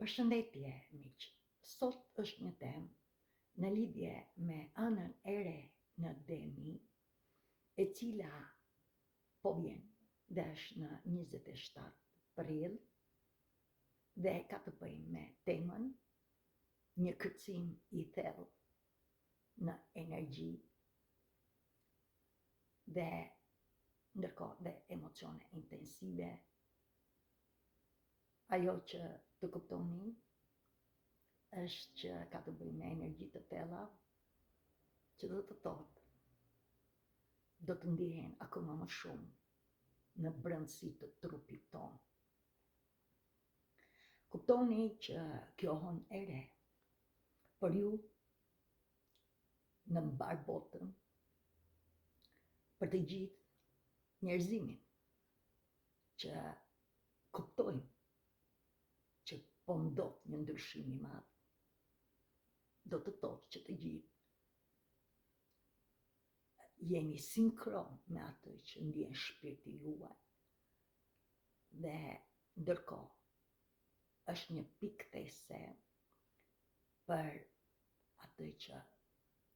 Përshëndetje, miq. Sot është një temë në lidhje me anën e re në Demi, e cila po vjen dhe është në 27 prill dhe ka të bëjë me temën një kërcim i thellë në energji dhe ndërkohë dhe emocione intensive. Ajo që të kuptoni është që ka të bëjë me energji të thella që do të thotë do të ndihen akoma më shumë në brendësi të trupit tonë. Kuptoni që kjo hënë e re për ju në mbar botën, për të gjithë njerëzimin që kuptojnë që po ndodh një ndryshim i madh, do të thotë që të gjithë jeni sinkron me atë që ndjen shpirti juaj dhe ndërkohë është një pikë these për atë që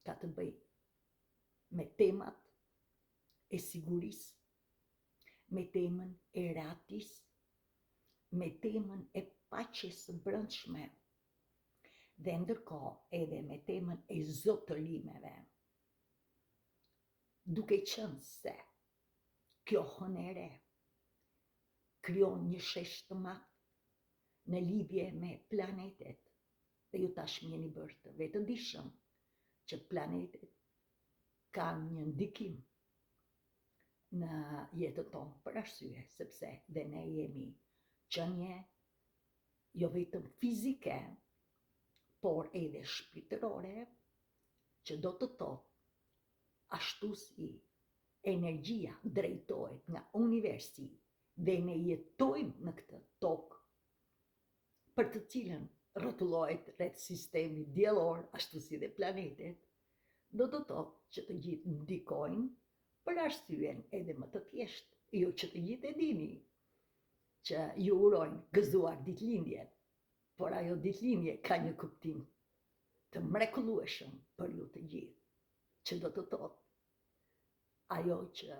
ka të bëjë me temat e sigurisë, me temën e ratisë, me temën e paqes së brendshme dhe ndërkohë edhe me temën e zotërimeve. Duke qenë se kjo hënë e re krijon një shesh të madh në lidhje me planetet, dhe ju tashmë jeni bërë të vetëdijshëm që planetet kanë një ndikim në jetën tonë për arsye sepse dhe ne jemi qenie jo vetëm fizike, por edhe shpirtërore, që do të thotë ashtu si energjia drejtohet nga universi dhe ne jetojmë në këtë tokë për të cilën rrotullohet rreth sistemi diellor, ashtu si dhe planetet, do të thotë që të gjithë ndikojnë për arsyen edhe më të thjeshtë, jo që të gjithë e dini që ju urojnë gëzuar ditëlindjet, por ajo ditëlindje ka një kuptim të mrekullueshëm për ju të gjithë, që do të thotë ajo që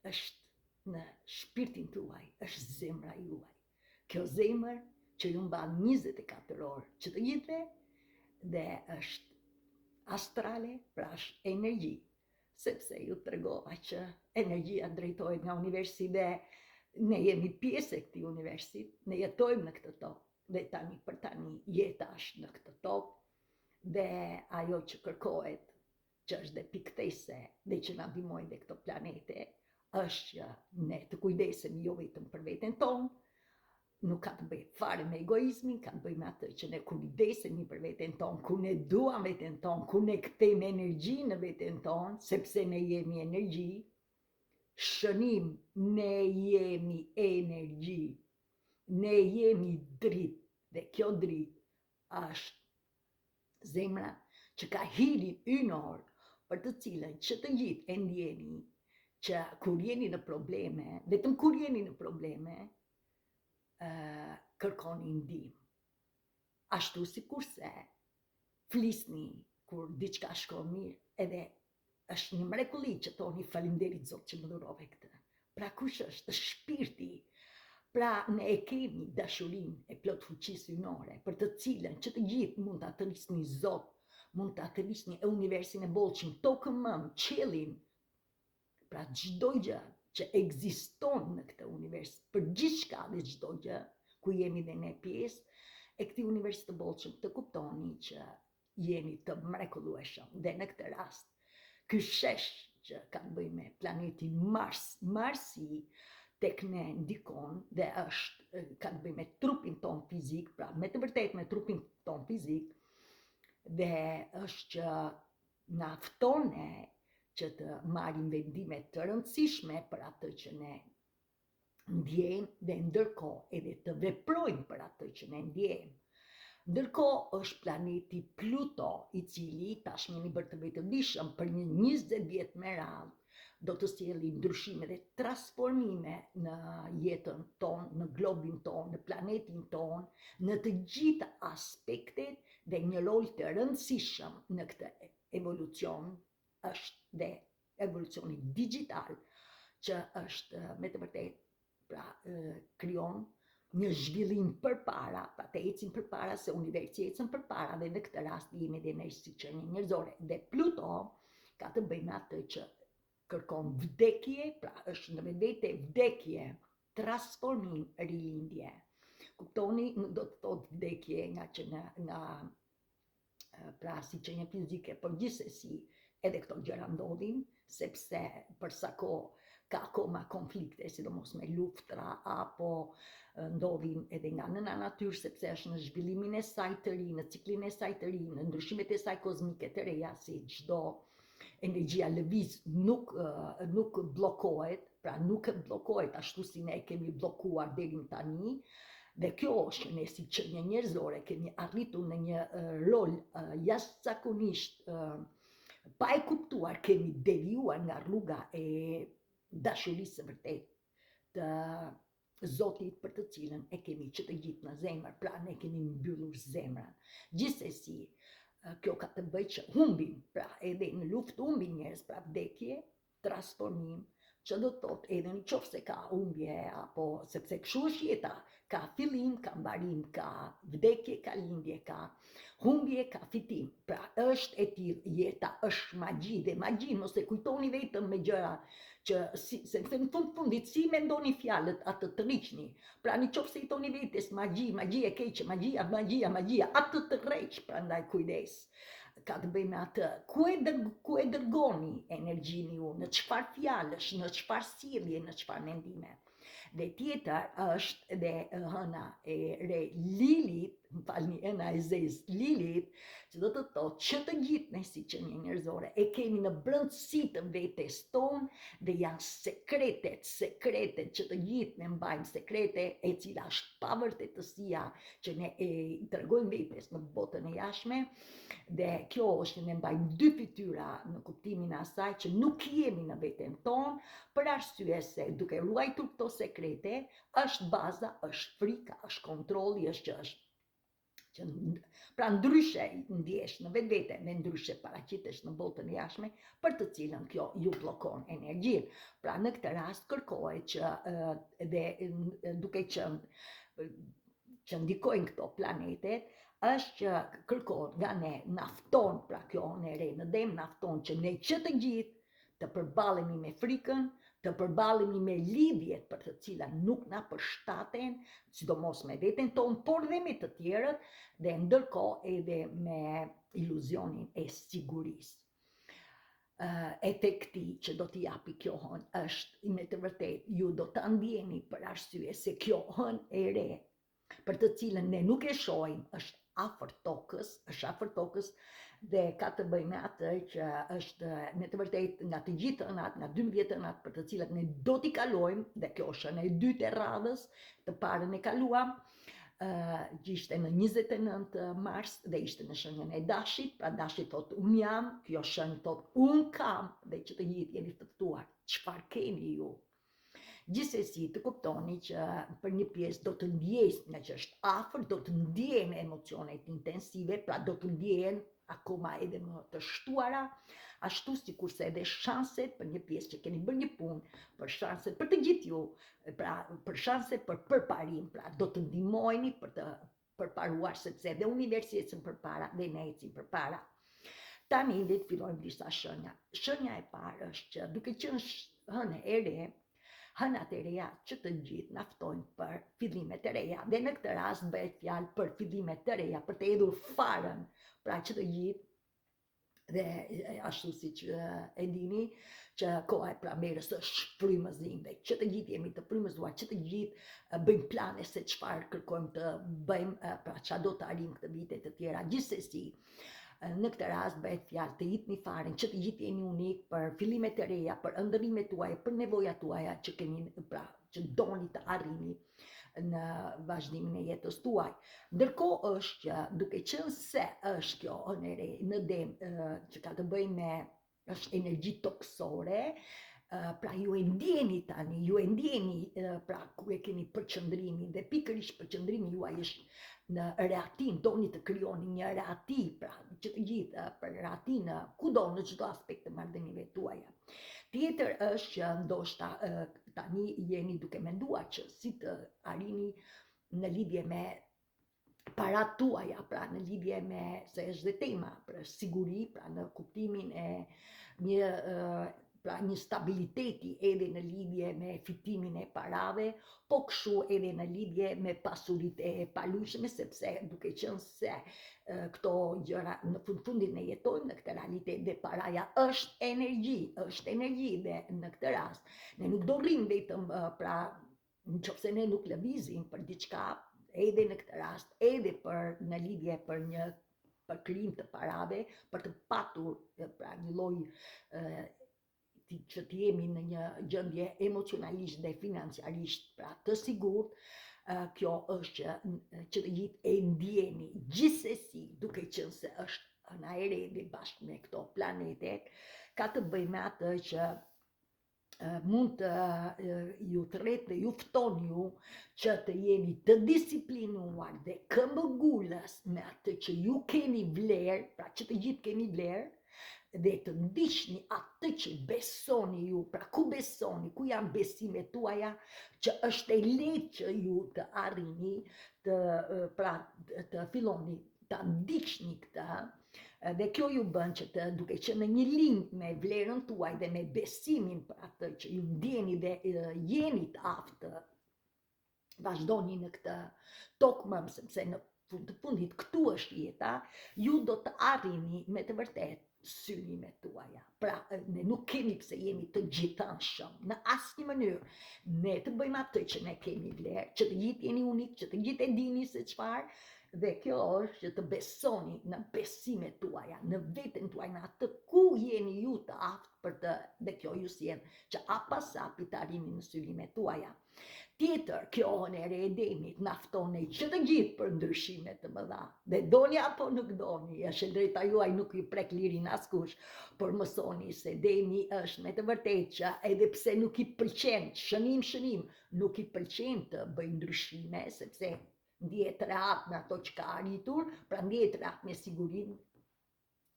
është në shpirtin tuaj, është zemra juaj. Kjo zemër që ju mban 24 orë që të gjithëve dhe është astrale, pra është energji, sepse ju tregova që energjia drejtohet nga universi dhe ne jemi pjesë e këtij universit, ne jetojmë në këtë tokë dhe tani për tani jeta është në këtë tokë dhe ajo që kërkohet, që është dhe pikthese dhe që na ndihmojnë dhe këto planete, është që ne të kujdesemi jo vetëm për veten tonë, nuk ka të bëjë fare me egoizmin, ka të bëjë me atë që ne kujdesemi për veten tonë, ku ne duam veten tonë, ku ne kthejmë energji në veten tonë, sepse ne jemi energji, shënim, ne jemi energji, ne jemi dritë, dhe kjo dritë është zemra që ka hirin ynor, për të cilën që të gjithë e ndjeni që kur jeni në probleme, vetëm kur jeni në probleme, kërkoni ndihmë. Ashtu si kurse flisni kur diçka shkon mirë, edhe është një mrekulli që thoni faleminderit Zot që më dhurove këtë. Pra kush është shpirti? Pra ne e kemi dashurinë e plot fuqisë ynore, për të cilën që të gjithë mund ta thërisni Zot, mund ta thërisni e universin e bollshëm, tokën mëm, qiellin. Pra çdo gjë që ekziston në këtë univers, për gjithçka dhe çdo gjë, ku jemi dhe ne pjesë e këtij universi të bollshëm, të kuptoni që jeni të mrekullueshëm. Dhe në këtë rast, ky shesh që ka të bëjë me planetin Mars, Marsi tek ne ndikon dhe është ka të bëjë me trupin ton fizik, pra me të vërtetë me trupin ton fizik, dhe është që na fton ne që të marrim vendime të rëndësishme për atë që ne ndjejmë dhe ndërkohë edhe të veprojmë për atë që ne ndjejmë. Ndërkohë është planeti Pluto, i cili tashmë jeni bërë të vetëdijshëm për një 20 vjet me radhë do të sjellë ndryshime dhe transformime në jetën tonë, në globin tonë, në planetin tonë, në të gjitha aspektet dhe një rol të rëndësishëm në këtë evolucion është dhe evolucioni digital që është me të vërtet krijon një zhvillim përpara, pra të ecim përpara se universi ecën përpara dhe në këtë rast jemi dhe ne si qenie njerëzore. Dhe Pluto ka të bëjë me atë që kërkon vdekje, pra është në vetvete vdekje, transformim, rilindje. Kuptoni, nuk do të thotë vdekje nga pra si qenie fizike, por gjithsesi edhe këto gjëra ndodhin, sepse për sa kohë ka akoma konflikte, sidomos me luftra apo ndodhin edhe nga nëna natyrë, sepse është në zhvillimin e saj të ri, në ciklin e saj të ri, në ndryshimet e saj kozmike të reja, si çdo energjia lëviz nuk bllokohet, pra nuk bllokohet ashtu si ne kemi bllokuar deri tani. Dhe kjo është ne si qenie njerëzore kemi arritur në një rol jashtëzakonisht pa e kuptuar, kemi devijuar nga rruga e dashurisë së vërtet të Zotit për të cilën e kemi që të gjithë në zemër, pra ne kemi mbyllur zemrën. Gjithsesi, kjo ka të bëjë që humbim, pra edhe në luftë humbin njerëz, pra vdekje, transformim, që do të thotë edhe në qoftë se ka humbje apo sepse kështu është jeta, ka fillim, ka mbarim, ka vdekje, ka lindje, ka humbje, ka fitim. Pra është e tillë jeta, është magji dhe magji mos e kujtoni vetëm me gjëra që se në fundit si mendoni fjalët atë të rriqni. Pra në qoftë se i thoni vetes magji e keqe, magjia, atë të rreq, prandaj kujdes. Ka të bëjë me atë, ku e dërgoni energjinë ju, në çfarë fjalësh, në çfarë sjellje, në çfarë mendime. Dhe tjetër është dhe hëna e re Lilit, më falni, hëna e zezë Lilit, që do të thotë që të gjithë ne si qenie njerëzore e kemi në brendësi të vetes tonë dhe janë sekretet që të gjithë ne mbajmë, sekrete e cila është pavërtetësia që ne i tregojmë vetes në botën e jashtme. Dhe kjo është ne mbajmë dy fytyra në kuptimin e asaj që nuk jemi në veten tonë, për arsye se duke ruajtur këto sekrete është baza, është frika, është kontrolli, është që është pra ndryshe ndjesh në vetvete dhe ndryshe paraqitesh në botën e jashtme, për të cilën kjo ju bllokon energjinë. Pra në këtë rast kërkohet që dhe duke që ndikojnë këto planetet, është që kërkohet nga ne, nafton, pra kjo në re në dem nafton që ne që të gjithë të përballemi me frikën, të përballemi me lidhjet për të cilat nuk na përshtaten, sidomos me veten tonë, por dhe me të tjerët, dhe ndërkohë edhe me iluzionin e sigurisë. Efekti që do t'i japi kjo hënë është me të vërtet ju do ta ndjeni për arsye se kjo hënë e re, për të cilën ne nuk e shohim, është afër tokës, dhe ka të bëjë me atë që është me të vërtet nga të gjithë ënat, nga 12 ënat për të cilat ne do t'i kalojmë, dhe kjo është ëna e dytë e radhës, të parën e kaluam, që ishte në 29 mars dhe ishte në shenjën e Dashit, pra Dashi thotë unë jam, kjo shenjë thotë unë kam, dhe që të gjithë jeni të ftuar, çfarë keni ju? Gjithsesi të kuptoni që për një pjesë do të ndjesë, nga që është afër, do të ndjehen emocionet intensive, pra do të ndjehen akoma edhe më të shtuara, ashtu sikurse edhe shanset për një pjesë që keni bërë një punë, për shanset për të gjithë ju, pra për shanset për përparim, pra do të ndihmoheni për të përparuar, sepse edhe universi ecën përpara dhe ne ecim përpara. Tani le të fillojmë disa shenja. Shenja e parë është që duke qenë hënë e re, hënat e reja që të gjithë naftojnë për fillimet e reja, dhe në këtë rast bëhet fjalë për fillimet të reja, për të hedhur farën, pra që të gjithë, dhe ashtu si që e dini, që koha e pramverës është frymëzim, dhe që të gjithë jemi të frymëzuar, që të gjithë bëjmë plane se çfarë kërkojmë të bëjmë, pra çfarë do të arrijmë këtë vite të tjera. Gjithsesi, në këtë rast bëhet fjalë të hidhni faren, që të gjithë jeni unik për fillimet e reja, për ëndërrimet tuaja, për nevojat tuaja që keni, pra që doni të arrini në vazhdimin e jetës tuaj. Ndërkohë është që duke qenë se është kjo hënë e re në dem që ka të bëjë me është energji toksore, Pra ju e ndjeni tani, ju e ndjeni pra ku e keni përqëndrimin dhe pikërisht përqëndrimi juaj është në reatin, doni të kryoni një reati, pra që të gjithë për reatin kudo në çdo aspekt të marrëdhënieve tuaja. Tjetër është që ndoshta tani jeni duke menduar që si të arrini në lidhje me parat tuaja, pra në lidhje me, se është dhe tema për siguri, pra në kuptimin e një pra një stabiliteti edhe në lidhje me fitimin e parave, po kështu edhe në lidhje me pasurit e palushme, sepse duke qenë se këto gjëra në fundin ne jetojmë në këtë realitet dhe paraja është energji dhe në këtë rast ne nuk do rrim vetëm pra nëse ne nuk lëvizim për diçka edhe në këtë rast, edhe për në lidhje për krijim të parave, për të patur pra një lloj që të jemi në një gjendje emocionalisht dhe financiarisht pra të sigurt, kjo është që të gjithë e ndjeni gjithsesi duke qenë se është ana e re dhe bashkë me këto planetet, ka të bëjë me atë që mund të ju thret dhe ju fton ju që të jeni të disiplinuar dhe këmbëgulës me atë që ju keni vlerë, pra që të gjithë keni vlerë, dhe të ndiqni atë që besoni ju, pra ku besoni, ku janë besimet tuaja, që është e lehtë që ju të arrini, pra të filloni të ndiqni këtë, dhe kjo ju bën që të duke qenë në një linjë me vlerën tuaj dhe me besimin për atë që ju ndjeni dhe jeni të aftë, vazhdoni në këtë tokmëm, sepse në fund të fundit këtu është jeta, ju do të arrini me të vërtetë synimet tuaja. Pra, ne nuk kemi pse jemi të gjithanshëm, në asnjë mënyrë. Ne të bëjmë atë që ne kemi vlerë, që të gjithë jeni unik, që të gjithë e dini se çfarë, dhe kjo është që të besoni në besimet tuaja, në veten tuaj, në atë ku jeni ju të aftë për të, dhe kjo ju sjell që apasapi të arrini në synimet tuaja. Tjetër, kjo onere e demit naftoni që të gjithë për ndryshime të mëdha. Dhe doni apo nuk doni, është drejta juaj, nuk ju prek lirin askush, por mësoni se demi është me të vërtetë që edhe pse nuk i pëlqen, shënim, nuk i pëlqen të bëj ndryshime, sepse ndjehet rehat me ato që ka arritur, pra ndjehet rehat me sigurinë,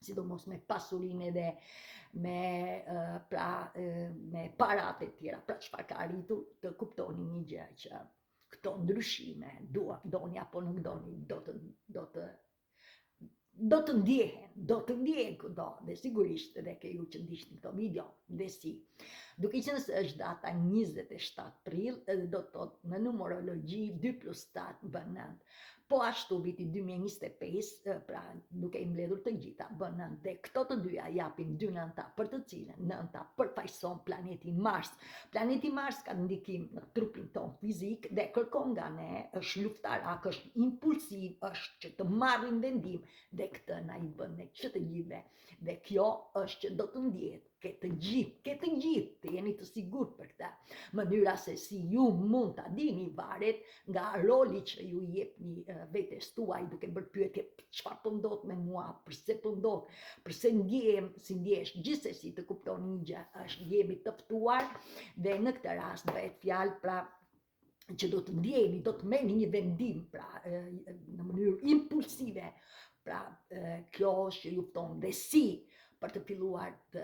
sidomos me pasurinë edhe me parat e tjera, pra çfarë ka arritur, të kuptoni një gjë që këto ndryshime, doni apo nuk doni, do të ndjehen këto, dhe sigurisht edhe ke ju që ndiqni këto video, dhe si. Duke qenë se është data 27 prill, do të thotë në numerologji 2+7 bën 9. Po ashtu viti 2025, pra duke i mbledhur të gjitha, bën 9 dhe këto të dyja japin 2 nënta për të cilën nënta përfaqëson planetin Mars. Planeti Mars ka ndikim në trupin ton fizik dhe kërkon nga ne, është luftarak, është impulsiv, është që të marrim vendim dhe këtë na i bën ne që të gjithëve. Dhe kjo është që do të ndjehet ke të gjithë të jeni të sigurt për këtë. Mënyra se si ju mund ta dini varet nga roli që ju jepni vetes tuaj, duke bërë pyetje çfarë po ndodh me mua, pse po ndodh, pse ndjehem si ndjehesh, gjithsesi të kuptoni një gjë, është jemi të ftuar dhe në këtë rast bëhet fjalë pra që do të ndjeni, do të merrni një vendim pra në mënyrë impulsive, pra kjo është që ju fton dhe si për të filluar të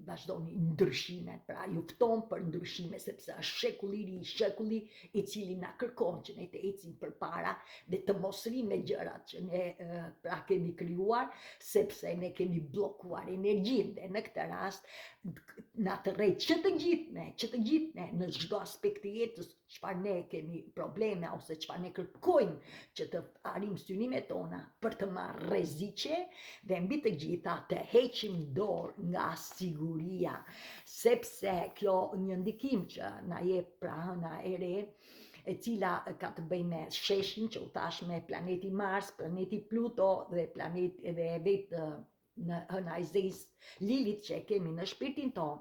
vazhdoni ndryshimet, pra ju fton për ndryshime sepse është shekulli i ri, shekulli i cili na kërkon që ne të ecim përpara dhe të mos rrim me gjërat që ne pra kemi krijuar, sepse ne kemi bllokuar energjinë dhe në këtë rast na të rrejt që të gjithë ne në çdo aspekt të jetës, çfarë ne kemi probleme ose çfarë ne kërkojmë që të arrim synimet tona për të marrë rreziqe dhe mbi të gjitha të heqim dorë nga siguria, sepse kjo një ndikim që na jep pra hëna e re, e cila ka të bëjë me sheshin që u thash me planeti Mars, planeti Pluto dhe planeti edhe vetë në hëna e zezë Lilit që e kemi në shpirtin ton,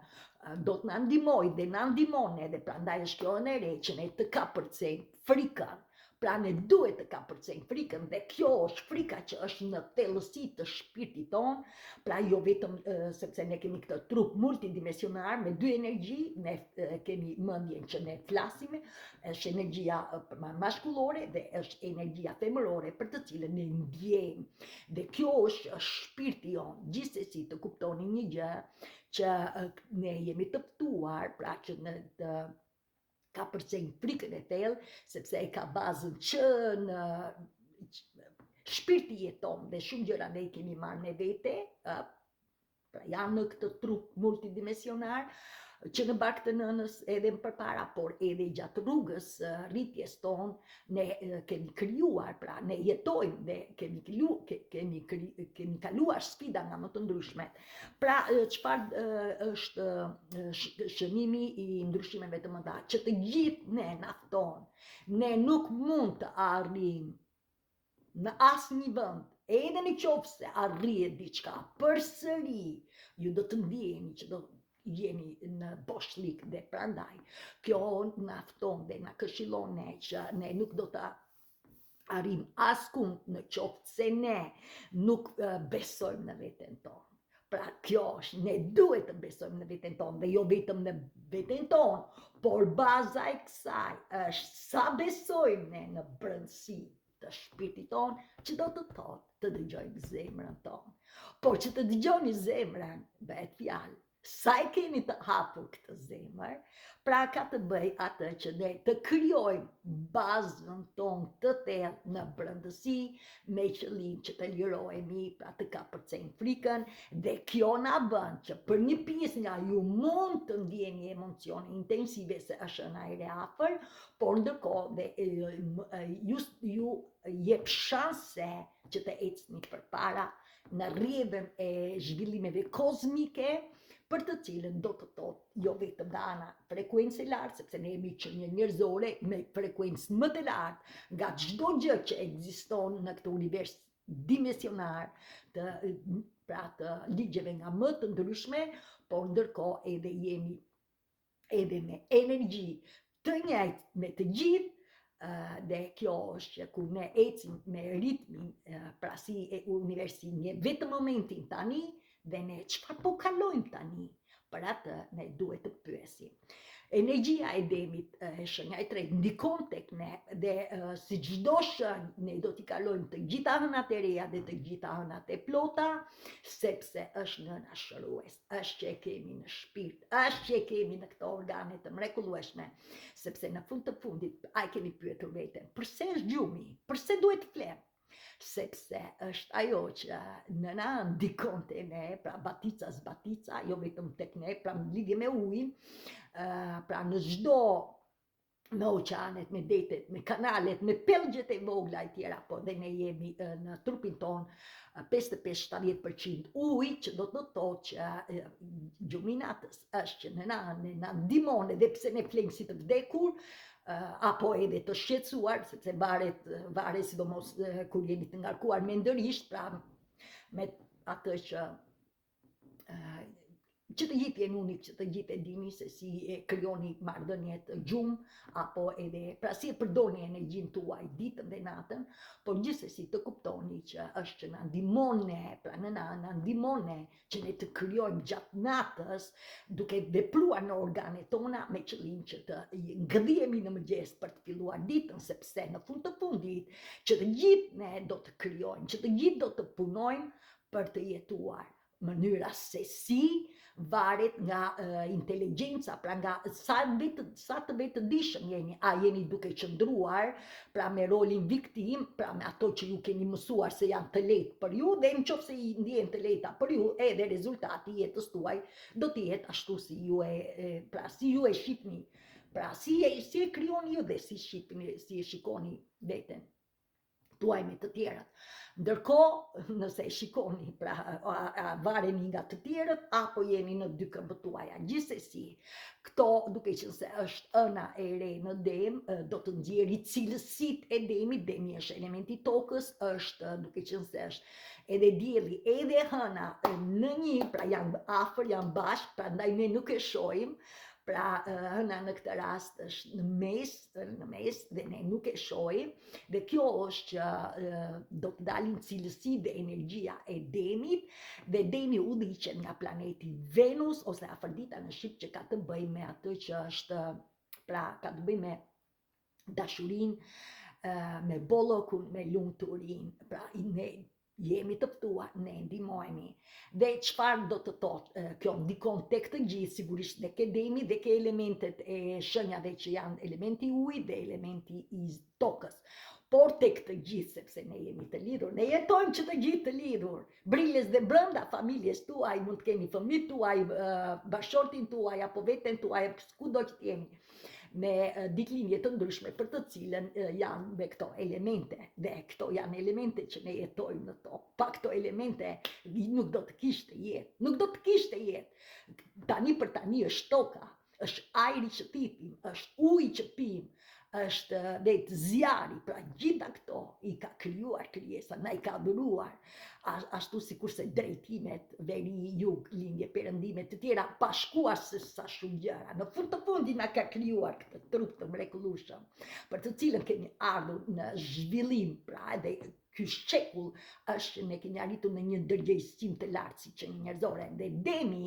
do të na ndihmojë dhe na ndihmon edhe prandaj është kjo hëna e re që ne të kapërcejmë frikën Pra ne duhet të kapërcejmë frikën dhe kjo është frika që është në thellësi të shpirtit tonë, pra jo vetëm sepse ne kemi këtë trup multidimensionar me dy energji, ne kemi mendjen që ne flasim, është energjia maskullore dhe është energjia femërore për të cilën ne ndjejmë. Dhe kjo është shpirti jonë, gjithsesi të kuptoni një gjë që ne jemi të ftuar, pra që në të ka përcejnë frikën e thellë, sepse e ka bazën që në shpirti jeton dhe shumë gjëra ne i kemi marrë me vete, pra janë në këtë trup multidimensionar, që në barkë të nënës edhe më përpara, por edhe gjatë rrugës rritjes tonë, ne kemi krijuar, pra ne jetojmë dhe kemi kaluar sfida nga më të ndryshmet. Pra çfarë është shënimi i ndryshimeve të mëdha, që të gjithë ne nafton, ne nuk mund të arrijmë në asnjë vend, edhe në qoftë se arrihet diçka, përsëri ju do të ndjeni që do jeni në boshlik dhe prandaj kjo na fton dhe na këshillon ne që ne nuk do të arrim askund në qoftë se ne nuk besojmë në veten tonë. Pra kjo është, ne duhet të besojmë në veten tonë dhe jo vetëm në veten tonë, por baza e kësaj është sa besojmë ne në brendësi të shpirtit tonë, që do të thotë të dëgjojmë zemrën tonë. Por që të dëgjoni zemrën, bëhet fjalë, sa e keni të hapur këtë zemër, pra ka të bëj atë që ne të krijojmë bazën tonë të thellë në brendësi, me qëllim që të lirohemi, pra të kapërcejmë frikën, dhe kjo na bën që për një pjesë nga ju mund të ndjeni emocione intensive se është në ajër e afër, por ndërkohë dhe ju jep shanse që të ecni përpara në rrjedhën e zhvillimeve kozmike, për të cilën do të thotë jo vetëm nga ana frekuencë lartë, sepse ne jemi qenie njerëzore me frekuencë më të lartë nga çdo gjë që ekziston në këtë univers dimensionar, pra të ligjeve nga më të ndryshme, por ndërkohë edhe jemi edhe me energji të njëjtë me të gjithë. Dhe kjo është që kur ne ecim me ritmin, pra si universi një vetëm momentin tani, dhe ne çfarë po kalojmë tani, për atë ne duhet të pyesim. Energjia e demit, shenja e tretë, ndikon tek ne dhe si çdo shenjë ne do t'i kalojmë të gjitha hënat e reja dhe të gjitha hënat e plota, sepse është nëna shërues, është që e kemi në shpirt, është që e kemi në këto organe të mrekullueshme, sepse në fund të fundit ai kemi pyetur veten, pse është gjumi, pse duhet të flem? Sepse është ajo që nëna ndikon te ne, pra batica zbatica, jo vetëm tek ne, pra në lidhje me ujin, pra në çdo me oqanet, me detet, me kanalet, me pelgjet e vogla e tjera, po dhe ne jemi në trupin ton 55-70% ujë, që do të thotë që gjuminatës është që nëna ndihmon edhe pse ne flejmë si të vdekur, apo edhe të shqetësuar, sepse varet sidomos kur jeni të ngarkuar mendërisht, pra me atë që të gjithë jeni unik, që të gjithë e dini se si e krijoni marrëdhëniet gjumë, apo edhe, pra si e përdorni energjinë tuaj ditën dhe natën, por gjithsesi të kuptoni që është që na ndihmon ne, pra na ndihmon ne që ne të krijojmë gjatë natës, duke vepruar në organet tona me qëllim që të ngdhihemi në mëngjes për të filluar ditën, sepse në fund të fundit që të gjithë ne do të krijojmë, që të gjithë do të punojmë për të jetuar. Mënyra se si varet nga inteligjenca, pra nga sa të vetëdijshëm jeni, a jeni duke qëndruar, pra me rolin viktim, pra me ato që ju keni mësuar se janë të lehtë për ju, dhe nëse i ndjen të lehta për ju, edhe rezultati i jetës tuaj do të jetë ashtu si ju e shihni, pra si e krijoni ju dhe si e shikoni veten tuaj me të tjerat. Ndërkohë, nëse e shikoni, pra vareni nga të tjerët, apo jeni në dy këmbët tuaja. Gjithsesi, këto, duke qenë se është ëna e re në dem, do të nxjerrë cilësitë e demit, demi është elementi tokës, është, duke qenë se është edhe dielli, edhe hëna në një, pra janë afër, janë bashkë, prandaj ne nuk e shohim, Pra hëna në këtë rast është në mes dhe ne nuk e shohim dhe kjo është që do të dalin cilësi dhe energjia e demit dhe demi udhëhiqet nga planeti Venus ose Afrodita në Shqip që ka të bëjë me atë që është pra ka të bëjë me dashurinë, me bollokun, me lumturinë. Pra ne jemi të ftuar, ne ndihmojemi. Dhe çfarë do të thotë kjo ndikon tek të gjithë, sigurisht dhe ke demi dhe ke elementet e shenjave që janë elementi ujë dhe elementi i tokës. Por tek të gjithë, sepse ne jemi të lidhur, ne jetojmë që të gjithë të lidhur. Brilles dhe brenda familjes tuaj, mund të keni fëmijët tuaj, bashortin tuaj, apo veten tuaj, kudo që jeni, me ditëlindje të ndryshme për të cilën janë me këto elemente dhe këto janë elemente që ne jetojmë në to. Pa këto elemente nuk do të kishte jetë. Tani për tani është toka, është ajri që pipim, është uji që pim, është vetë zjarri, pra gjitha këto i ka krijuar krijesa, na i ka dhuruar, ashtu sikurse drejtimet, veri, jug, lindje, perëndime të tjera, pa shkuar se sa shumë gjëra. Në fund të fundit na ka krijuar këtë trup të mrekullueshëm, për të cilën kemi ardhur në zhvillim, pra edhe ky shekull është ne kemi arritur në një ndërgjegjësim të lartë si qenie njerëzore dhe demi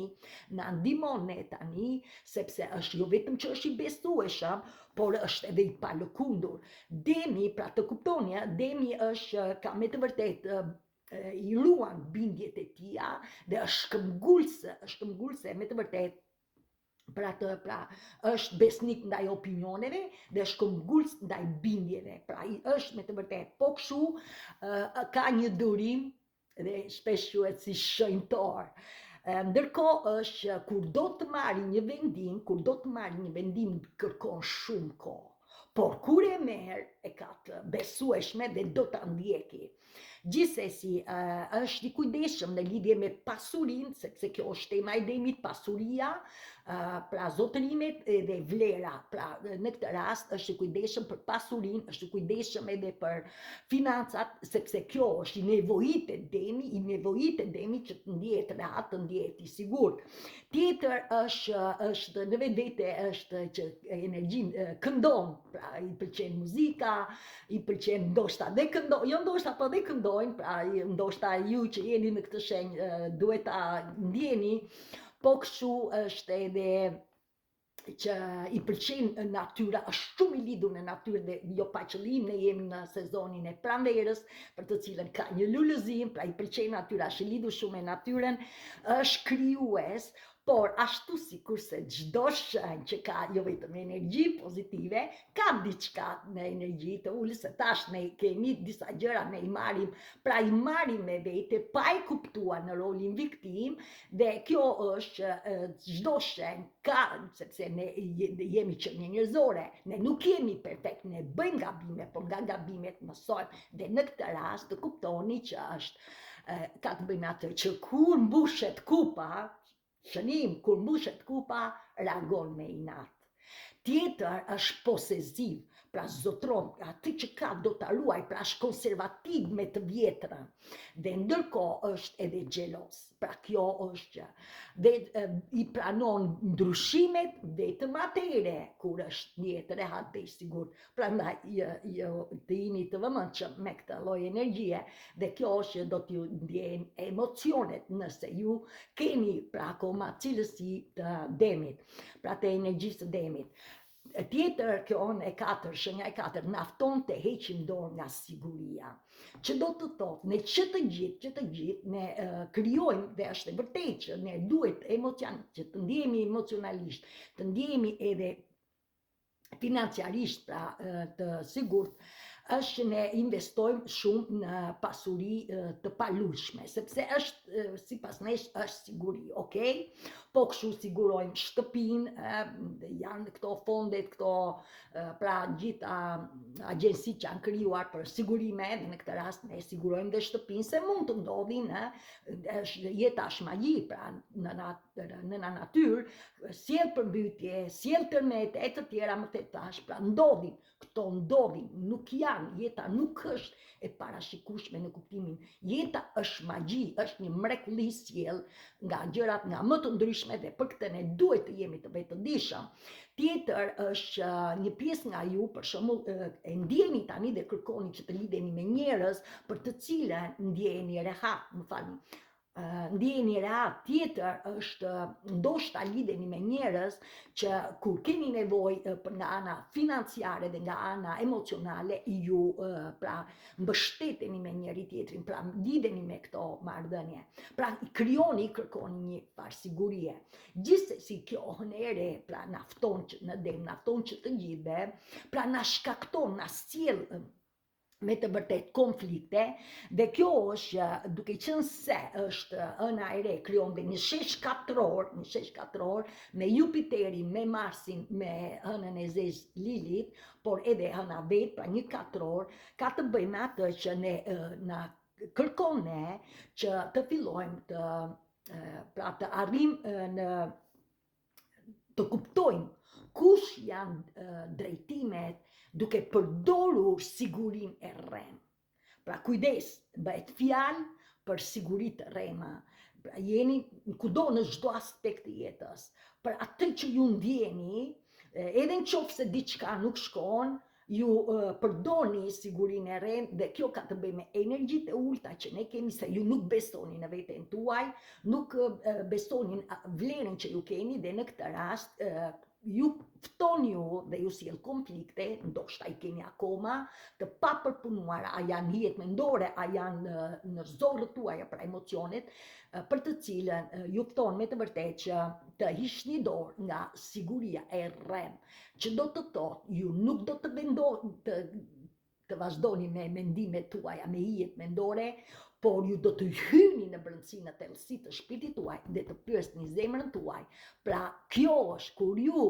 na ndihmon ne tani sepse është jo vetëm që është i besueshëm, por është edhe i palëkundur. Demi, pra të kuptoni, demi është ka me të vërtetë i ruan bindjet e tia dhe është shkëmbgulse me të vërtetë. Pra është besnik ndaj opinioneve dhe është shkëmbgulës ndaj bindjeve. Pra është me të vërtetë, po kështu ka një durim dhe shpesh quhet si shenjtor. Ndërkohë është kur do të marrë një vendim, kërkon shumë kohë. Por kur e merr e ka të besueshme dhe do ta ndjeki. Gjithsesi është i kujdesshëm në lidhje me pasurinë, sepse kjo është tema e demit, pasuria, pra zotërimet dhe vlera. Pra në këtë rast është i kujdesshëm për pasurinë, është i kujdesshëm edhe për financat, sepse kjo është i nevojitet demi që të ndihet rehat, të ndihet i sigurt. Tjetër është në vetvete është që energjinë këndon, pra i pëlqen muzika, i pëlqen ndoshta dhe këndon, jo ndoshta po dhe këndojnë, pra ndoshta ju që jeni në këtë shenjë duhet ta ndjeni, po kështu është edhe që i pëlqen natyra, është shumë i lidhur në natyrë dhe jo pa qëllim, ne jemi në sezonin e pranverës, për të cilën ka një lullëzim, pra i pëlqen natyra, është i lidhur shumë me natyrën, është krijues, por ashtu sikurse çdo shenjë që ka jo vetëm energji pozitive, ka diçka në energji të ulës, se tash ne kemi disa gjëra ne i marrim me vete pa e kuptuar në rolin viktim dhe kjo është çdo shenjë ka, sepse ne jemi qenie njerëzore, ne nuk jemi perfekt, ne bëjmë gabime, por nga gabimet mësojmë dhe në këtë rast të kuptoni që është ka të bëjmë atë që kur mbushet kupa, kur mbushet kupa, reagon me inat. Tjetër është poseziv, pra zotron, aty që ka do ta ruaj, pra është konservativ me të vjetrën. Dhe ndërkohë është edhe xhelos. Pra kjo është që dhe i pranon ndryshimet vetëm atëre kur është një jetë rehat dhe i sigurt. Prandaj të jeni të vëmendshëm me këtë lloj energjie dhe kjo është që do t'ju ndjejnë emocionet nëse ju keni pra akoma cilësi të demit, pra të energjisë të demit. Tjetër kjo shenja e katër, nafton të heqim dorë nga siguria. Që do të thotë, ne që të gjithë ne krijojmë dhe është e vërtetë që ne duhet që të ndjehemi emocionalisht, të ndjehemi edhe financiarisht, pra të sigurt, është që ne investojmë shumë në pasuri të palushme, sepse është sipas nesh është siguri, okay? Po kështu sigurojmë shtëpinë, janë këto fondet, këto pra gjitha agjensitë që janë krijuar për sigurime, dhe në këtë rast ne sigurojmë dhe shtëpinë se mund të ndodhin, jeta është magji, pra në natyrë, sjell përmbytje, sjell tërmete e të tjera më thetash, pra ndodhin, këto ndodhin, nuk janë janë, jeta nuk është e parashikueshme në kuptimin. Jeta është magji, është një mrekulli sjell nga gjërat nga më të ndryshme dhe për këtë ne duhet të jemi të vetëdijshëm. Tjetër është një pjesë nga ju, për shembull, e ndjeni tani dhe kërkoni që të lidheni me njerëz për të cilën ndjeni rehat, më falni. Ndjeni rehat. Tjetër është ndoshta lidheni me njerëz që kur keni nevojë nga ana financiare dhe nga ana emocionale ju pra mbështeteni me njëri tjetrin, pra lidheni me këto marrëdhënie. Pra kërkoni një farë sigurie. Gjithsesi kjo hënere pra nafton që të gjithëve, pra na shkakton, na sjell me të vërtet konflikte dhe kjo është duke qenë se është ëna e re krijon dhe një shesh katror me Jupiterin, me Marsin, me ënën e zezë Lilith, por edhe ëna vet, pra një katror, ka të bëjë me atë që ne na kërkon ne që të fillojmë të arrijmë të kuptojmë kush janë drejtimet duke përdorur sigurinë e rrem. Pra kujdes, bëhet fjalë për siguri të rrema. Pra jeni kudo në çdo aspekt të jetës. Për atë që ju ndjeni, edhe nëse diçka nuk shkon, ju përdorni sigurinë e rrem dhe kjo ka të bëjë me energjitë e ulta që ne kemi, se ju nuk besoni në veten tuaj, nuk besoni në vlerën që ju keni dhe në këtë rast ju fton ju dhe ju sjell konflikte, ndoshta I keni akoma të papërpunuara, a janë hijet mendore, a janë në zorrët tuaja pra emocionet, për të cilën ju fton me të vërtetë që të hiqni dorë nga siguria e rrem, që do të thotë ju nuk do të vazhdoni me mendimet tuaja, me hijet mendore, por ju do të hyni në brendësinë e thellësisë të shpirtit tuaj dhe të pyesni zemrën tuaj. Pra kjo është kur ju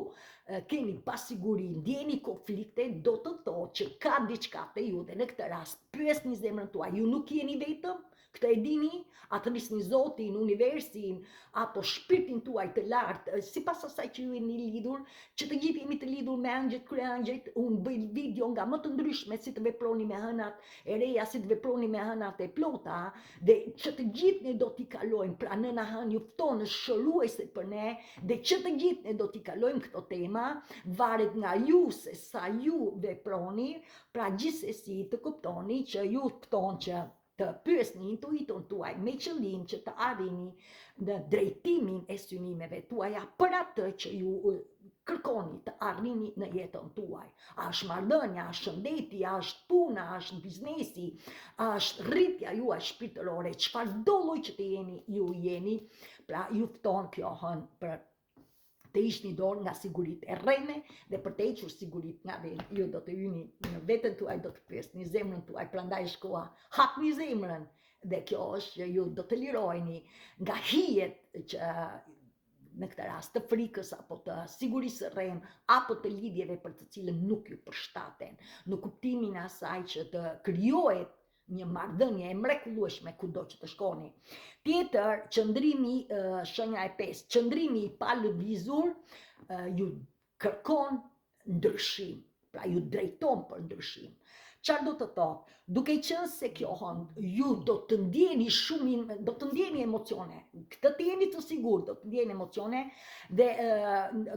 keni pasiguri, ndjeni konflikte, do të thotë që ka diçka te ju dhe në këtë rast pyesni zemrën tuaj. Ju nuk jeni vetëm, këtë e dini, atë nisni Zotin, universin, apo shpirtin tuaj të lartë, sipas asaj që ju jeni lidhur, që të gjithë jemi të lidhur me angjëjt, kryeangjëjt, unë bëj video nga më të ndryshme si të veproni me hënat e reja, si të veproni me hënat e plota, dhe që të gjithë ne do t'i kalojmë, pra nëna hën ju fton është shëruese për ne, dhe që të gjithë ne do t'i kalojmë këto tema, varet nga ju se sa ju veproni, pra gjithsesi të kuptoni që ju fton që të pyesni intuiton tuaj me qëllim që të arrini në drejtimin e synimeve tuaja për atë që ju kërkoni të arrini në jetën tuaj. A është marrëdhënia, a është shëndeti, a është puna, a është biznesi, a është rritja juaj shpirtërore, çfarëdo lloj që të jeni, ju jeni, pra ju fton kjo hën për të hiqni dorë nga siguritë e rreme dhe për të hequr siguritë nga vetë. Ju do të hyni në veten tuaj, do të pyesni zemrën tuaj, prandaj shkoa, hapni zemrën dhe kjo është që ju do të liroheni nga hijet që në këtë rast të frikës apo të sigurisë së rrem apo të lidhjeve për të cilën nuk ju përshtaten, në kuptimin e asaj që të krijohet një marrëdhënie e mrekullueshme kudo që të shkoni. Tjetër, qëndrimi, shenja e 5, qëndrimi I palëvizur ju kërkon ndryshim, pra ju drejton për ndryshim. Çfarë do të thotë? Duke qenë se kjo ju do të ndjeni shumë, do të ndjeni emocione, këtë të jeni të sigurt, do të ndjeni emocione dhe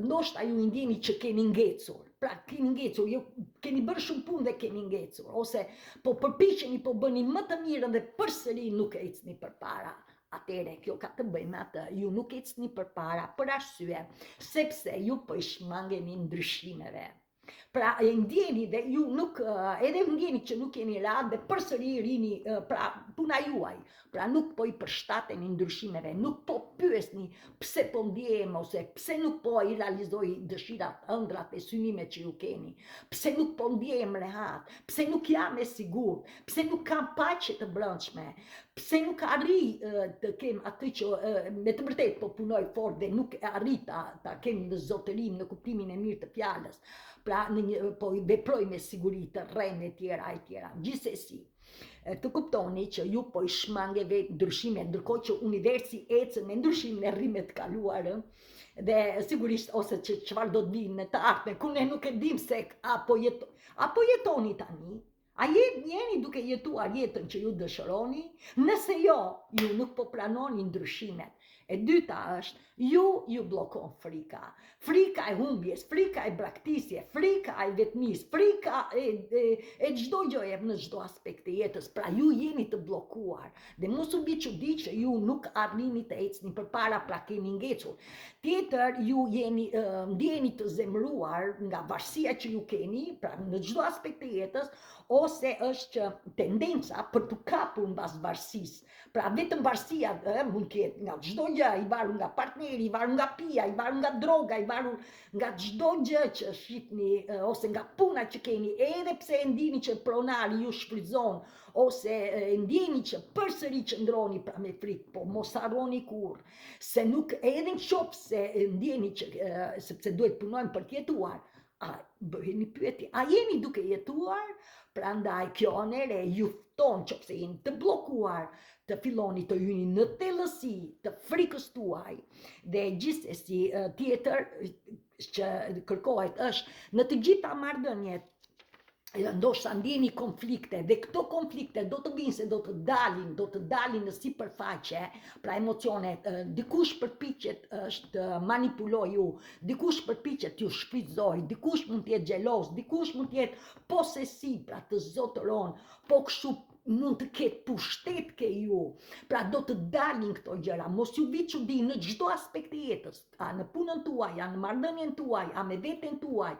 ndoshta ju ndjeni që keni ngecur. Pra keni ngecur, ju keni bërë shumë punë dhe keni ngecur, ose po përpiqeni, po bëni më të mirën dhe përsëri nuk ecni përpara. Atëre kjo ka të bëjë me atë, ju nuk ecni përpara për arsye sepse ju po I shmangeni ndryshimeve. Pra e ndjeni dhe ju nuk, edhe ndjeni që nuk jeni rahat dhe përsëri rini pra puna juaj, pra nuk po I përshtateni ndryshimeve, nuk po pyesni pse po ndjem ose pse nuk po I realizoj dëshirat, ëndrat e synimet që ju keni, pse nuk po ndjem rehat, pse nuk jam e sigurt, pse nuk kam paqe të brendshme, pse nuk arrij të kem atë që me të vërtetë po punoj fort dhe nuk arrit ta kem në zotërim në kuptimin e mirë të fjalës. Pra po I veproj me siguri të rreme e tjera. Gjithsesi, të kuptoni që ju po I shmange vetë ndryshime, ndërkohë që universi ecën me ndryshimin e rrimet të kaluar, dhe sigurisht ose çfarë do të vinë në të ardhmen, ku ne nuk e dim se apo jetoni tani, A jeni duke jetuar jetën që ju dëshironi? Nëse jo, ju nuk po pranoni ndryshimet. E dyta është, ju blokon frika. Frika e humbjes, frika e braktisje, frika e vetmis, frika e çdo gjëje në çdo aspekt të jetës. Pra ju jeni të blokuar. Dhe mos u bi çudi që ju nuk arrini të ecni përpara, pra keni ngecur. Tjetër, ju ndjeni të zemëruar nga varësia që ju keni, pra në çdo aspekt të jetës, ose është tendenca për të kapur mbas varësisë. Pra vetëm varësia mund të jetë nga çdo gjë, i varur nga partneri, i varur nga pija, i varur nga droga, i varur nga çdo gjë që shihni ose nga puna që keni, edhe pse e ndini që pronari ju shfrytëzon ose e ndjeni që përsëri qëndroni pra me frikë, po mos harroni kurrë, se nuk edhe nëse ndjeni që sepse duhet punojmë për të jetuar. Bëheni pyetje, a jeni duke jetuar? Prandaj kjo anëre ju fton nëse jeni të bllokuar, të filloni të hyni në thellësi të frikës tuaj. Dhe gjithsesi tjetër që kërkohet është në të gjitha marrëdhëniet ndoshta ndjeni konflikte dhe këto konflikte do të vinë se do të dalin në sipërfaqe, pra emocionet, dikush përpiqet të manipuloj ju, dikush përpiqet t'ju shfrytëzoj, dikush mund të jetë xheloz, dikush mund të jetë posesiv, pra të zotëron, po kështu mund të ketë pushtet ke ju, pra do të dalin këto gjëra, mos ju vi çudi në çdo aspekt të jetës, a në punën tuaj, a në marrëdhënien tuaj, a me veten tuaj,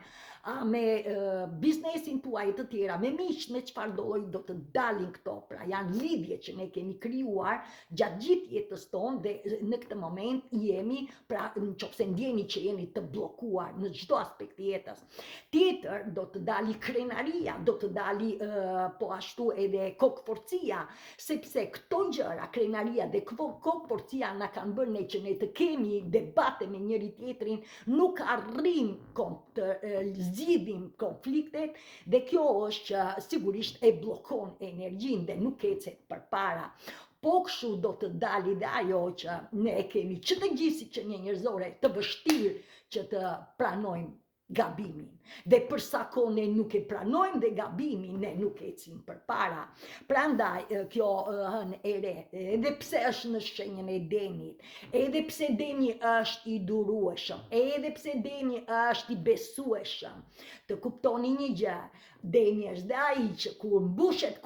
a me biznesin tuaj të tjera, me miq, me çfarë do të dalin këto, pra janë lidhje që ne kemi krijuar gjatë gjithë jetës tonë dhe në këtë moment jemi, pra nëse ndjeni që jeni të bllokuar në çdo aspekt të jetës. Tjetër do të dali krenaria, do të dali po ashtu edhe kokforcia, sepse këto gjëra, krenaria dhe kokforcia na kanë bërë ne që ne të kemi debate me njëri tjetrin, nuk arrim të zgjidhim konfliktet dhe kjo është që sigurisht e bllokon energjinë dhe nuk ecet përpara. Po kështu do të dali dhe ajo që ne kemi që të gjithë si që një njerëzore të vështirë që të pranojmë gabimin. Dhe përsa kohë ne nuk e pranojmë dhe gabimin, ne nuk ecim përpara. Prandaj kjo hënë e re, edhe pse është në shenjën e denit, edhe pse deni është i durueshëm, edhe pse deni është i besueshëm, të kuptoni një gjë, deni është dhe ai që kur mbushet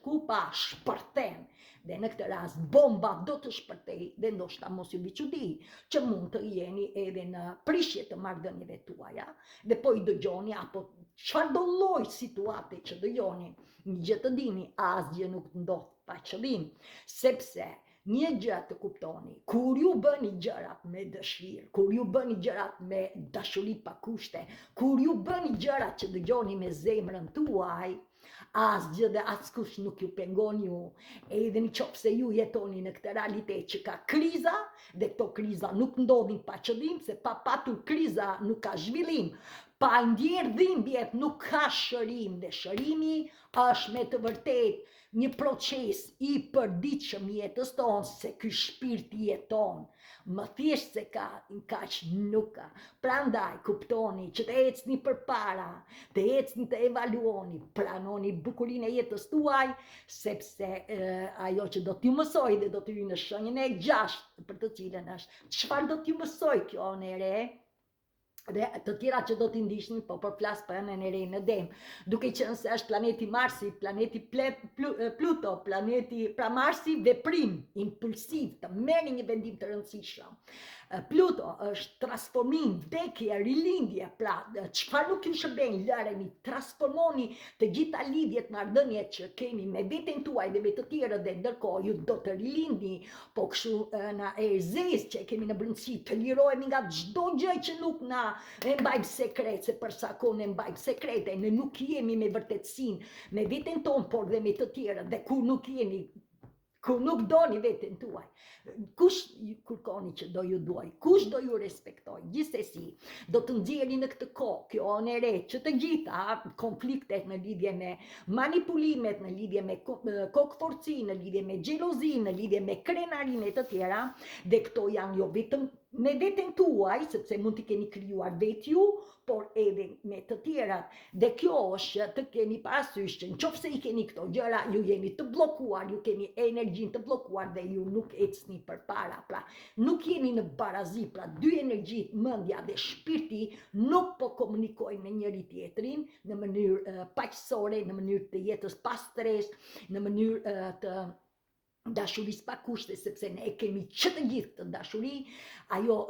kupa, shpërthen. Dhe në këtë rast bomba do të shpërtej dhe ndoshta mos ju bi çudi që mund të jeni edhe në prishje të marrëdhënieve tuaja dhe po i dëgjoni apo çfarë do lloj situate që dëgjoni, një gjë të dini, asgjë nuk ndodh pa qëllim, sepse një gjë të kuptoni, kur ju bëni gjërat me dëshirë, kur ju bëni gjërat me dashuri pa kushte, kur ju bëni gjërat që dëgjoni me zemrën tuaj, asgjë dhe askush nuk ju pengon ju, edhe nëse ju jetoni në këtë realitet që ka kriza, dhe këto kriza nuk ndodhin pa qëllim, se pa patur kriza nuk ka zhvillim, pa ndjerë dhimbjet nuk ka shërim, dhe shërimi është me të vërtet një proces i përditshëm jetës tonë, se ky shpirt jeton, më thjesht se kaq nuk ka. Prandaj kuptoni që të ecni përpara, të ecni të evaluoni, pranoni bukurinë e jetës tuaj, sepse ajo që do t'ju mësoj dhe do t'ju në shenjën e 6 për të cilën është, çfarë do t'ju mësoj kjo e re? Dhe të tjera që do t'i ndihni, po për flas për anën e re në Dem, duke qenë se është planeti Marsi, planeti Pluto, planeti pra Marsi veprim, impulsiv, të merrni një vendim të rëndësishëm. Pluto është transformim, vdekje, rilindje, pra çfarë nuk ju shërben, lëreni, transformoni të gjitha lidhjet, marrëdhëniet që keni me veten tuaj dhe me të tjerët dhe ndërkohë ju do të rilindni, po kështu na e zezë që kemi në brendësi, të lirohemi nga çdo gjë që nuk na e mbajmë sekret, se përsa kohë ne mbajmë sekrete, ne nuk jemi me vërtetësinë, me veten tonë, por dhe me të tjerët, dhe kur nuk doni veten tuaj, kush kërkoni që do ju duaj, kush do ju respektoj, gjithsesi do të nxjerrni në këtë kohë, kjo e re, që të gjitha konfliktet në lidhje me manipulimet, në lidhje me kokforci, në lidhje me xhelozi, në lidhje me krenarinë e të tjera, dhe këto janë jo vetëm me veten tuaj, sepse mund t'i keni krijuar vetë ju, por edhe me të tjerat. Dhe kjo është të keni parasysh që nëse i keni këto gjëra, ju jeni të bllokuar, ju keni energjinë të bllokuar dhe ju nuk ecni përpara. Pra, nuk jeni në barazi, pra dy energjit, mendja dhe shpirti nuk po komunikojnë me njëri tjetrin në mënyrë paqësore, në mënyrë të jetës pa stres, në mënyrë të dashurisë pa kushte, sepse ne kemi që të gjithë këtë dashuri, ajo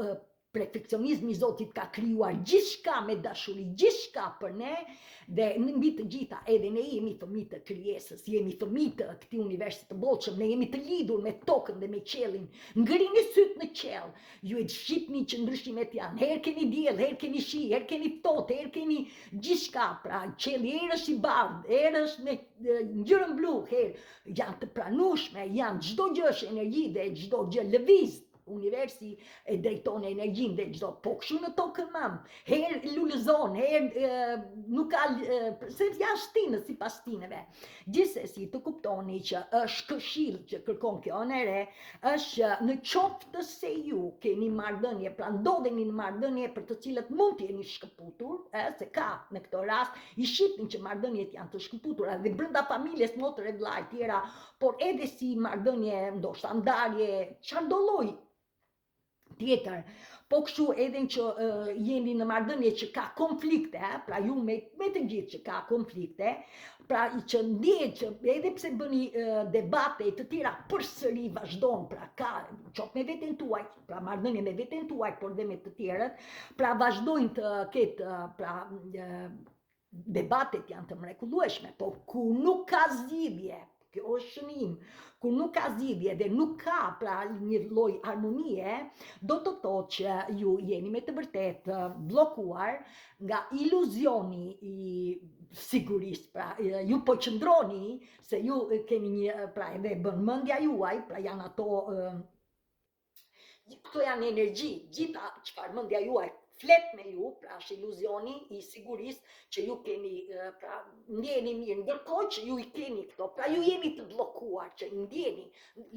perfekcionizmi i Zotit ka krijuar gjithçka me dashuri, gjithçka për ne, dhe mbi të gjitha edhe ne jemi fëmijë të krijesës, jemi fëmijë të këtij universi të bollshëm, ne jemi të lidhur me tokën dhe me qiellin. Ngrini syt në qiell, ju e shihni që ndryshimet janë, herë keni diell, herë keni shi, herë keni ftohtë, herë keni gjithçka, pra qielli herë është i bardhë, herë është me ngjyrën blu, herë janë të pranueshme, janë çdo gjë është energji dhe çdo gjë lëviz. Universi e drejton energjinë dhe çdo po kështu në tokën mam. Herë lulëzon, herë nuk ka se janë shtinë sipas shtinëve. Gjithsesi të kuptoni që është këshill që kërkon kjo në re, është në qoftë se ju keni marrëdhënie, pra ndodheni në marrëdhënie për të cilët mund të jeni shkëputur, se ka në këtë rast i shihni që marrëdhëniet janë të shkëputura dhe brenda familjes motër e vllai tjera, por edhe si marrëdhënie ndoshta ndarje, çfarëdo lloji tjetër, po kështu edhe që jeni në marrëdhënie që ka konflikte, pra ju me të gjithë që ka konflikte, pra që ndjehet që edhe pse bëni debate të tjera përsëri vazhdon, pra ka qoftë me veten tuaj, pra marrëdhënie me veten tuaj, por dhe me të tjerët, pra vazhdojnë të ketë pra debatet janë të mrekullueshme, por ku nuk ka zgjidhje, kjo është shënim, kur nuk ka zgjidhje dhe nuk ka pra një lloj harmonie, do të thotë që ju jeni me të vërtetë bllokuar nga iluzioni i sigurisë, pra ju po qëndroni se ju keni një, pra edhe bën mendja juaj, pra janë ato këto janë energji, gjitha çfarë mendja juaj flet me ju, pra është iluzioni i sigurisë që ju keni, pra ndjeni mirë, ndërkohë që ju i keni këto, pra ju jeni të bllokuar, që ndjeni,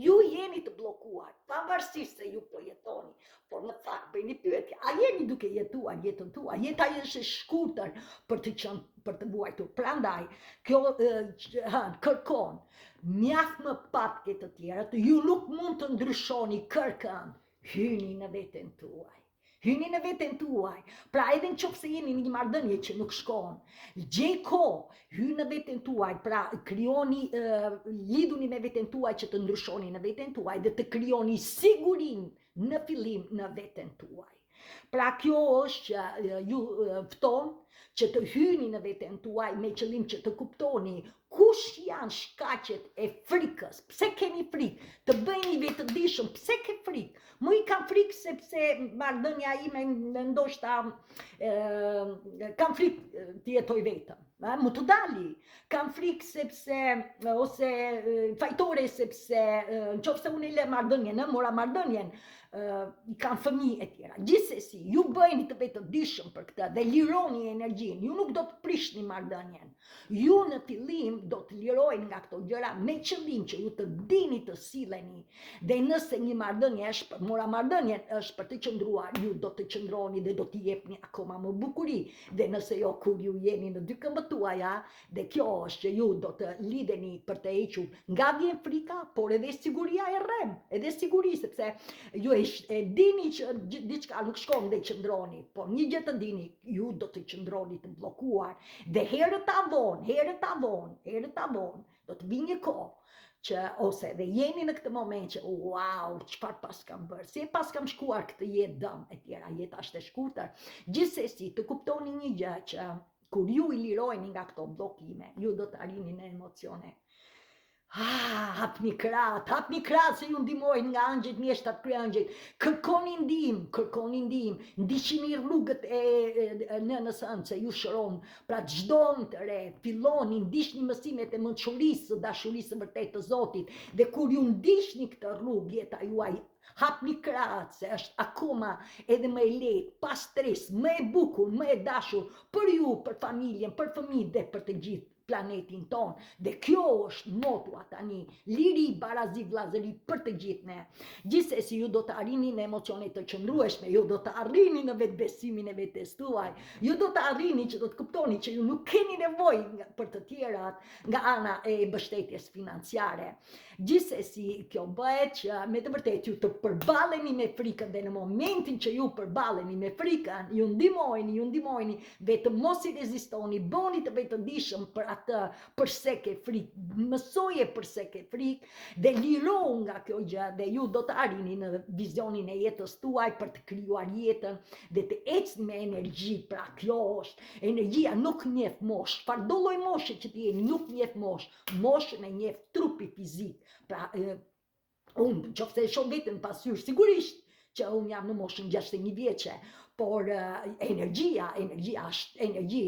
ju jeni të bllokuar, pavarësisht se ju po jetoni, por në fakt bëni pyetje, a jeni duke jetuar jetën tuaj? Jeta është e shkurtër për të vuajtur. Prandaj, kjo kërkon mjaft më pak ke të tjerët, ju nuk mund të ndryshoni kërkën, hyni në veten tuaj. Hyni në veten tuaj, pra edhe nëse jeni në një marrëdhënie që nuk shkon, gjej kohë, hyni në veten tuaj, pra krijoni, lidhuni me veten tuaj që të ndryshoni në veten tuaj dhe të krijoni sigurinë në fillim në veten tuaj. Pra kjo është që ju fton që të hyni në veten tuaj me qëllim që të kuptoni kush janë shkaqet e frikës, pse keni frikë, të bëheni vetëdijshëm, pse ke frikë? Mu i kam frikë sepse marrëdhënia ime ndoshta kam frikë të jetoj vetëm, mu të dali, kam frikë sepse ose fajtore sepse nëse unë le marrëdhënien, mora marrëdhënien, i kanë fëmijë e tjera. Gjithsesi, ju bëheni të vetëdijshëm për këtë dhe lironi energjinë. Ju nuk do të prishni marrëdhënien. Ju në fillim do të lirojnë nga këto gjëra me qëllim që ju të dini të silleni. Dhe nëse një marrëdhënie është për mora marrëdhënien është për të qëndruar, ju do të qëndroni dhe do t'i jepni akoma më bukuri. Dhe nëse jo, kur ju jeni në dy këmbët tuaja, dhe kjo është që ju do të lidheni për të hequr nga vjen frika, por edhe siguria e rrem, edhe siguri, sepse ju e dini që diçka nuk shkon dhe qëndroni, por një gjë të dini, ju do të qëndroni të bllokuar dhe herët ta vonë, do të vi një kohë që ose dhe jeni në këtë moment që wow, çfarë pas kam bërë, si pas kam shkuar këtë jetë dëm e tjera, jeta është e shkurtër. Gjithsesi të kuptoni një gjë që kur ju i lirojni nga këto bllokime, ju do të arrini në emocione. Hapni krahët se ju ndihmojnë nga angjëjt mjeshtat kryeangjëjt. Kërkoni ndihmë, ndiqini rrugët e nënës ënd se ju shëron. Pra çdo të re, filloni ndiqni mësimet e mençurisë, së dashurisë së vërtetë të Zotit. Dhe kur ju ndiqni këtë rrugë, jeta juaj hapni krahët se është akoma edhe më e lehtë, pa stres, më e bukur, më e dashur për ju, për familjen, për fëmijët dhe për të gjithë planetin ton. Dhe kjo është motua tani, liri, barazi, vllazëri për të gjithë ne. Gjithsesi ju do të arrini në emocione të qëndrueshme, ju do të arrini në vetbesimin e vetes tuaj, ju do të arrini që do të kuptoni që ju nuk keni nevojë për të tjerat nga ana e mbështetjes financiare. Gjithsesi kjo bëhet që me të vërtetë ju të përballeni me frikën dhe në momentin që ju përballeni me frikën, ju ndihmojeni, vetëm mos i rezistoni, bëni të vetëdijshëm për atë përse ke frikë, mësoje përse ke frikë dhe liro nga kjo gjë dhe ju do të arrini në vizionin e jetës tuaj për të krijuar jetën dhe të ecni me energji. Pra kjo është energjia, nuk njeh moshë, çfarëdo lloj moshe që të jeni, nuk njeh moshën e njeh trupi fizik. Pra unë qofse e shoh veten pasyr, sigurisht që unë jam në moshën 61 vjeçe, por energjia është energji.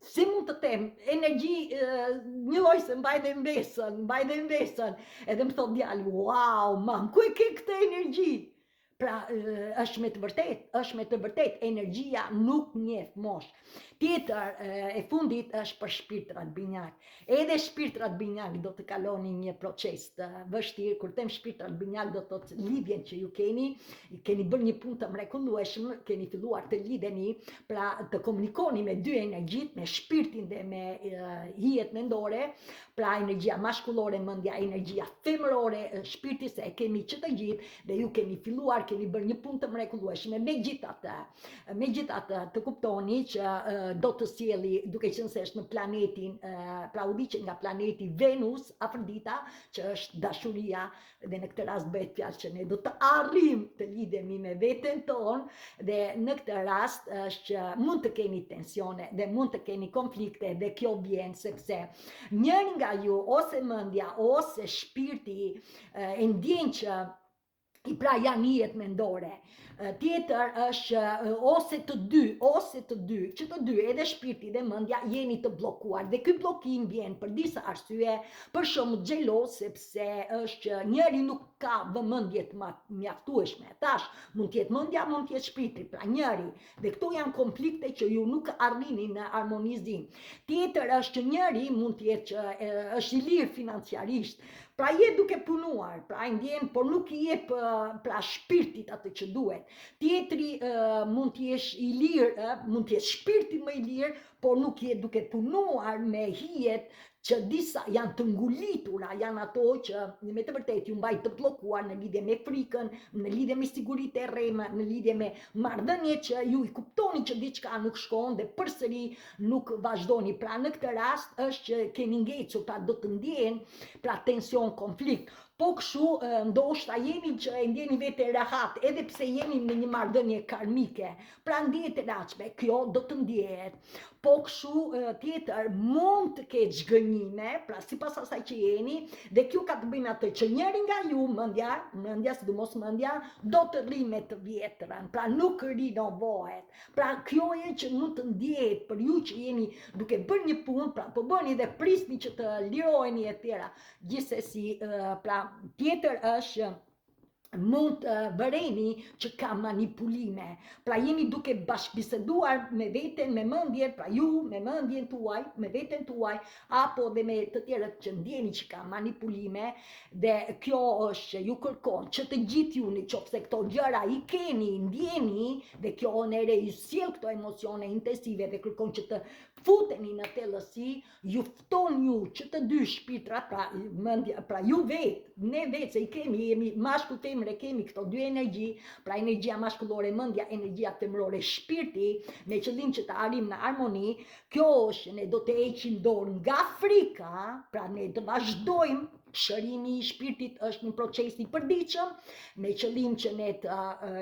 Si mund të them, energji një lloj se mbaj dhe mbesën, edhe më thot djali, wow, mam, ku e ke këtë energji? Pra është me të vërtet, energjia nuk njeh moshë. Tjetër e fundit është për shpirtrat binjak. Edhe shpirtrat binjak do të kaloni një proces të vështirë. Kur them shpirtrat binjak do të thotë lidhjen që ju keni bërë një punë të mrekullueshme, keni filluar të lidheni, pra të komunikoni me dy energjit, me shpirtin dhe me hijet mendore, pra energjia maskullore, mendja, energjia femërore, shpirti, se e kemi që të gjithë dhe ju keni filluar, keni bërë një punë të mrekullueshme. Megjithatë të kuptoni që do të sjelli, duke qenë se është në planetin, pra u di që nga planeti Venus, Afrodita, që është dashuria, dhe në këtë rast bëhet fjalë që ne do të arrim të lidhemi me veten tonë dhe në këtë rast është që mund të keni tensione dhe mund të keni konflikte dhe kjo vjen sepse njëri nga ju ose mendja ose shpirti e ndjen që pra janë hijet mendore. Tjetër është ose të dy, që të dy, edhe shpirti dhe mendja jeni të bllokuar dhe ky bllokim vjen për disa arsye, për shembull xhelos, sepse është që njëri nuk ka vëmendje të mjaftueshme. Tash mund të jetë mendja, mund të jetë shpirti, pra njëri, dhe këto janë konflikte që ju nuk arrini në armonizim. Tjetër është që njëri mund të jetë që është i lirë financiarisht, pra je duke punuar, pra ndjen, por nuk i jep pra shpirtit atë që duhet. Tjetri mund të jesh i lirë, mund të jesh shpirti më i lirë, por nuk je duke punuar me hijet që disa janë të ngulitura, janë ato që me të vërtetë ju mbajnë të bllokuar në lidhje me frikën, në lidhje me siguritë e rreme, në lidhje me marrëdhënie që ju i kuptoni që diçka nuk shkon dhe përsëri nuk vazhdoni. Pra në këtë rast është që keni ngecur, pra do të ndjeni pra tension, konflikt. Po kështu ndoshta jeni që e ndjeni vete rehat, edhe pse jeni në një marrëdhënie karmike, pra ndjehet e laçme, kjo do të ndjehet. Po kështu tjetër mund të ketë zhgënjime, pra sipas asaj që jeni, dhe kjo ka të bëjë atë që njëri nga ju, mendja, sidomos mendja, do të rri me të vjetrën, pra nuk rinovohet. Pra kjo e që mund të ndjehet për ju që jeni duke bërë një punë, pra po bëni dhe prisni që të liroheni e tjera. Gjithsesi, pra tjetër është mund të vëreni që ka manipulime. Pra jeni duke bashkëbiseduar me veten, me mendjen, pra ju me mendjen tuaj, me veten tuaj, apo dhe me të tjerët që ndjeni që ka manipulime, dhe kjo është që ju kërkon që të gjithë ju në qoftë se këto gjëra i keni, ndjeni, dhe kjo nere ju sjell këto emocione intensive dhe kërkon që të futeni në tellësi, ju fton ju që të dy shpirtrat, pra mendja, pra ju vetë, ne vetë se i kemi, jemi mashkull femër, kemi këto dy energji, pra energjia maskullore, mendja, energjia femërore, shpirti, me qëllim që të arrim në armoni. Kjo është ne do të heqim dorë nga frika, pra ne të vazhdojmë. Shërimi i shpirtit është një proces i përditshëm, me qëllim që ne të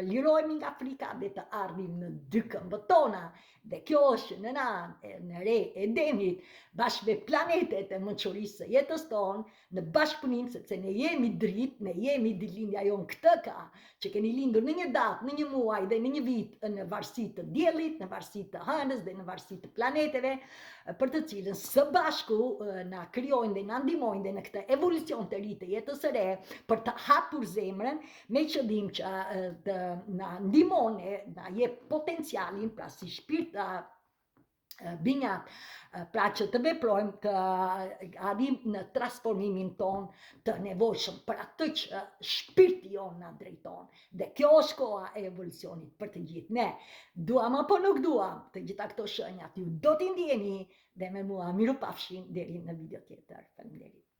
lirohemi nga frika dhe të arrim në dy këmbët tona. Dhe kjo është në anë në re e Demit, bashkë me planetet e mençurisë së jetës tonë, në bashkëpunim, sepse ne jemi dritë, ne jemi ditëlindja jonë këtë ka, që keni lindur në një datë, në një muaj dhe në një vit, në varësi të diellit, në varësi të hënës dhe në varësi të planeteve, për të cilën së bashku na krijojnë dhe na ndihmojnë dhe në këtë evolucion të ri të jetës së re, për të hapur zemrën, me qëllim që të na ndihmojnë, na jep potencialin, pra si shpirt binjat, pra që të veprojmë të arrim në transformimin ton të nevojshëm për atë që shpirti jonë na drejton. Dhe kjo është koha e evolucionit për të gjithë ne. Duam apo nuk duam, të gjitha këto shenjat ju do t'i ndjeni dhe me mua miru pafshin deri në video tjetër. Faleminderit.